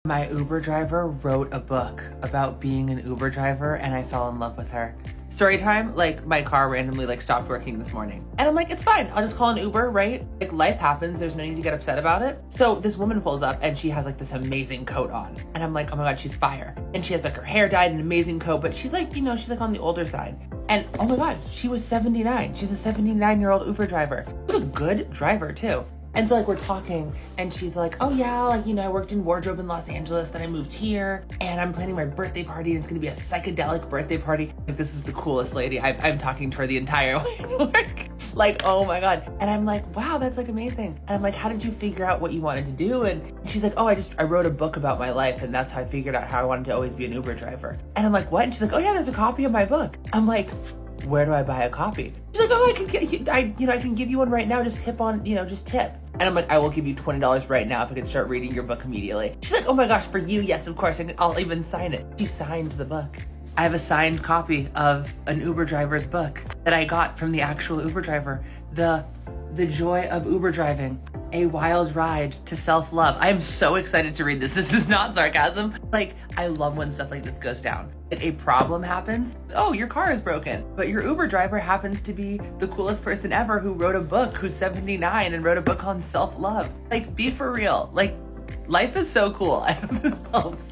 My Uber driver wrote a book about being an Uber driver and I fell in love with her. Story time, like my car randomly stopped working this morning. And I'm like, it's fine, I'll just call an Uber, right? Like life happens, there's no need to get upset about it. So this woman pulls up and she has like this amazing coat on. And I'm like, oh my God, she's fire. And she has like her hair dyed, an amazing coat, but she's like, she's like on the older side. And oh my God, she was 79. She's a 79-year-old Uber driver. She's a good driver too. And so like we're talking and she's like, oh yeah, I worked in wardrobe in Los Angeles, then I moved here and I'm planning my birthday party and it's gonna be a psychedelic birthday party. Like this is the coolest lady. I'm talking to her the entire way to work. Like, oh my God. And I'm like, wow, that's like amazing. And I'm like, how did you figure out what you wanted to do? And she's like, oh, I wrote a book about my life and that's how I figured out how I wanted to always be an Uber driver. And I'm like, what? And she's like, oh yeah, there's a copy of my book. I'm like, where do I buy a copy? She's like, oh, I can give you one right now. Just tip on, just tip. And I'm like, I will give you $20 right now if I can start reading your book immediately. She's like, oh my gosh, for you, yes, of course, I'll even sign it. She signed the book. I have a signed copy of an Uber driver's book that I got from the actual Uber driver. The Joy of Uber Driving, a wild ride to self-love. I am so excited to read this. This is not sarcasm. Like, I love when stuff like this goes down. Like a problem happens, oh, your car is broken, but your Uber driver happens to be the coolest person ever who wrote a book, who's 79 and wrote a book on self-love. Like, be for real. Like, life is so cool. I hope this helps.